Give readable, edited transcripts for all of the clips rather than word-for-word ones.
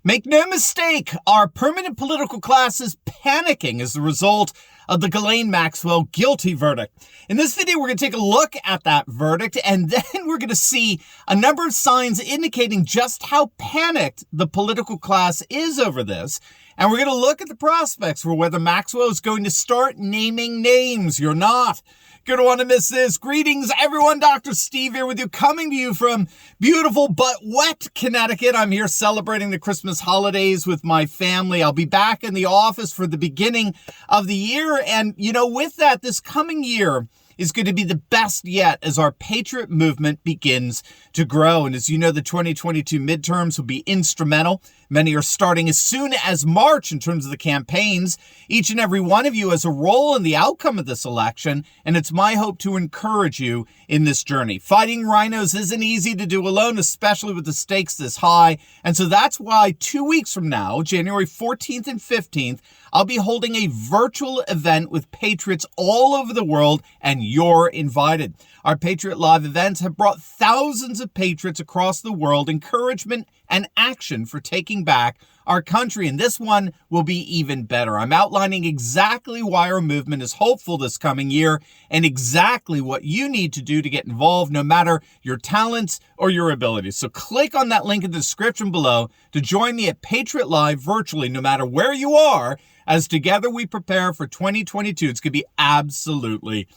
Make no mistake, our permanent political class is panicking as the result of the Ghislaine Maxwell guilty verdict. In this video, we're going to take a look at that verdict, and then we're going to see a number of signs indicating just how panicked the political class is over this. And we're going to look at the prospects for whether Maxwell is going to start naming names. You're not going to want to miss this. Greetings, everyone. Dr. Steve here with you, coming to you from beautiful but wet Connecticut. I'm here celebrating the Christmas holidays with my family. I'll be back in the office for the beginning of the year. And, with that, this coming year is going to be the best yet as our Patriot movement begins to grow. And as you know, the 2022 midterms will be instrumental. Many are starting as soon as March in terms of the campaigns. Each and every one of you has a role in the outcome of this election, and it's my hope to encourage you in this journey. Fighting rhinos isn't easy to do alone, especially with the stakes this high. And so that's why 2 weeks from now, January 14th and 15th, I'll be holding a virtual event with patriots all over the world, and you're invited. Our Patriot Live events have brought thousands of patriots across the world encouragement and action for taking back our country, and this one will be even better. I'm outlining exactly why our movement is hopeful this coming year and exactly what you need to do to get involved, no matter your talents or your abilities. So click on that link in the description below to join me at Patriot Live virtually, no matter where you are, as together we prepare for 2022. It's going to be absolutely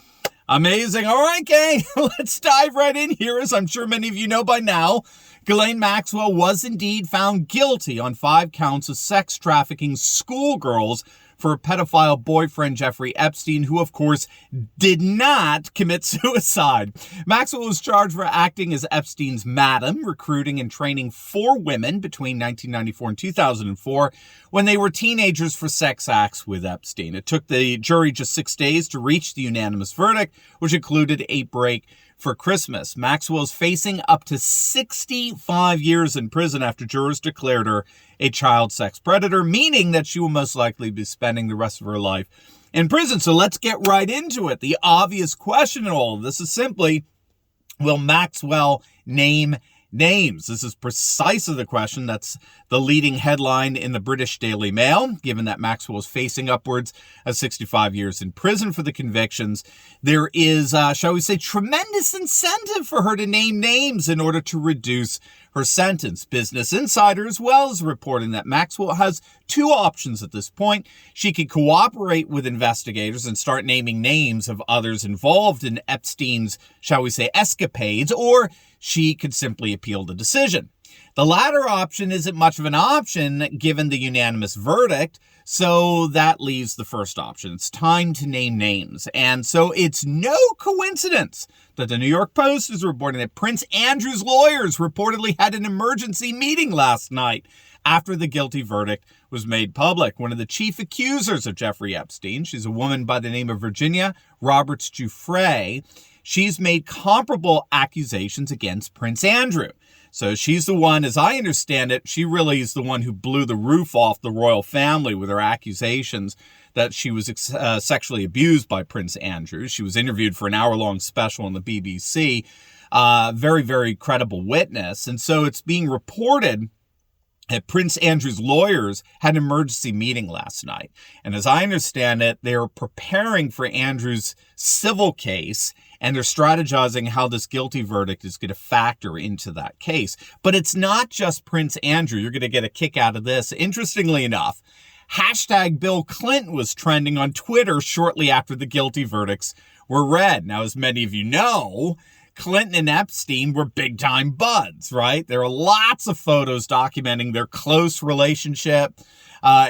amazing. All right, gang, let's dive right in here. As I'm sure many of you know by now, Ghislaine Maxwell was indeed found guilty on 5 counts of sex trafficking schoolgirls for her pedophile boyfriend, Jeffrey Epstein, who, of course, did not commit suicide. Maxwell was charged for acting as Epstein's madam, recruiting and training 4 women between 1994 and 2004 when they were teenagers for sex acts with Epstein. It took the jury just 6 days to reach the unanimous verdict, which included a break for Christmas. Maxwell is facing up to 65 years in prison after jurors declared her a child sex predator, meaning that she will most likely be spending the rest of her life in prison. So let's get right into it. The obvious question in all of this is simply, will Maxwell name names? This is precisely the question that's the leading headline in the British Daily Mail. Given that Maxwell is facing upwards of 65 years in prison for the convictions, there is, shall we say, tremendous incentive for her to name names in order to reduce her sentence. Business Insider as well is reporting that Maxwell has 2 options at this point. She could cooperate with investigators and start naming names of others involved in Epstein's, shall we say, escapades, or she could simply appeal the decision. The latter option isn't much of an option given the unanimous verdict, so that leaves the first option. It's time to name names. And so it's no coincidence that the New York Post is reporting that Prince Andrew's lawyers reportedly had an emergency meeting last night after the guilty verdict was made public. One of the chief accusers of Jeffrey Epstein, she's a woman by the name of Virginia Roberts-Giuffre, she's made comparable accusations against Prince Andrew. So she's the one, as I understand it, she really is the one who blew the roof off the royal family with her accusations that she was sexually abused by Prince Andrew. She was interviewed for an hour-long special on the BBC. Very, very credible witness. And so it's being reported that Prince Andrew's lawyers had an emergency meeting last night. And as I understand it, they're preparing for Andrew's civil case, and they're strategizing how this guilty verdict is going to factor into that case. But it's not just Prince Andrew. You're going to get a kick out of this. Interestingly enough, hashtag Bill Clinton was trending on Twitter shortly after the guilty verdicts were read. Now, as many of you know, Clinton and Epstein were big-time buds, right? There are lots of photos documenting their close relationship,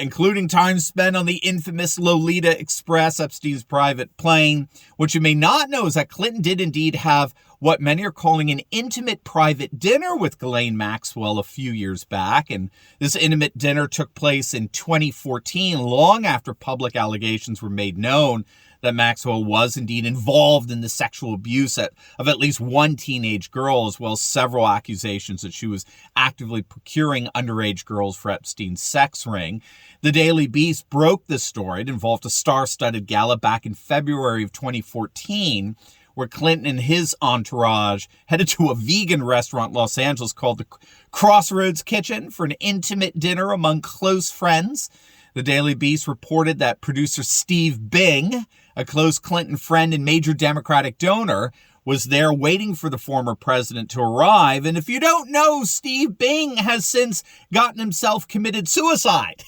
including time spent on the infamous Lolita Express, Epstein's private plane. What you may not know is that Clinton did indeed have what many are calling an intimate private dinner with Ghislaine Maxwell a few years back. And this intimate dinner took place in 2014, long after public allegations were made known that Maxwell was indeed involved in the sexual abuse of at least one teenage girl, as well as several accusations that she was actively procuring underage girls for Epstein's sex ring. The Daily Beast broke this story. It involved a star-studded gala back in February of 2014, where Clinton and his entourage headed to a vegan restaurant in Los Angeles called the Crossroads Kitchen for an intimate dinner among close friends. The Daily Beast reported that producer Steve Bing, a close Clinton friend and major Democratic donor, was there waiting for the former president to arrive. And if you don't know, Steve Bing has since gotten himself committed suicide.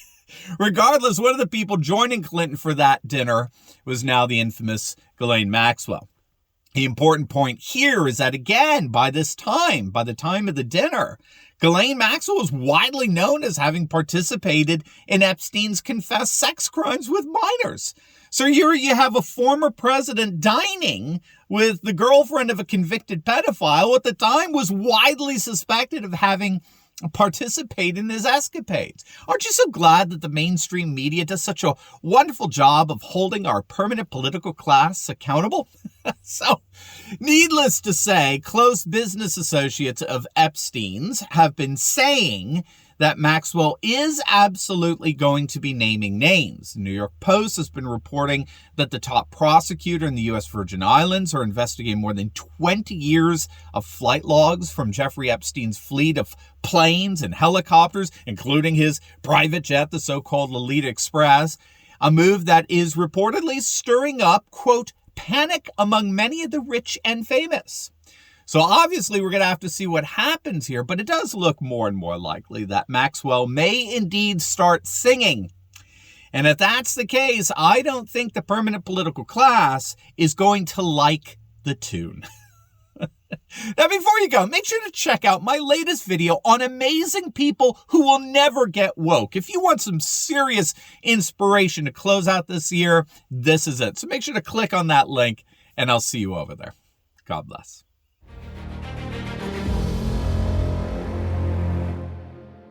Regardless, one of the people joining Clinton for that dinner was now the infamous Ghislaine Maxwell. The important point here is that, again, by the time of the dinner, Ghislaine Maxwell was widely known as having participated in Epstein's confessed sex crimes with minors. So here you have a former president dining with the girlfriend of a convicted pedophile who at the time was widely suspected of having participated in his escapades. Aren't you so glad that the mainstream media does such a wonderful job of holding our permanent political class accountable? So, needless to say, close business associates of Epstein's have been saying that Maxwell is absolutely going to be naming names. The New York Post has been reporting that the top prosecutor in the U.S. Virgin Islands are investigating more than 20 years of flight logs from Jeffrey Epstein's fleet of planes and helicopters, including his private jet, the so-called Lolita Express, a move that is reportedly stirring up, quote, panic among many of the rich and famous. So obviously we're going to have to see what happens here, but it does look more and more likely that Maxwell may indeed start singing. And if that's the case, I don't think the permanent political class is going to like the tune. Now, before you go, make sure to check out my latest video on amazing people who will never get woke. If you want some serious inspiration to close out this year, this is it. So make sure to click on that link, and I'll see you over there. God bless.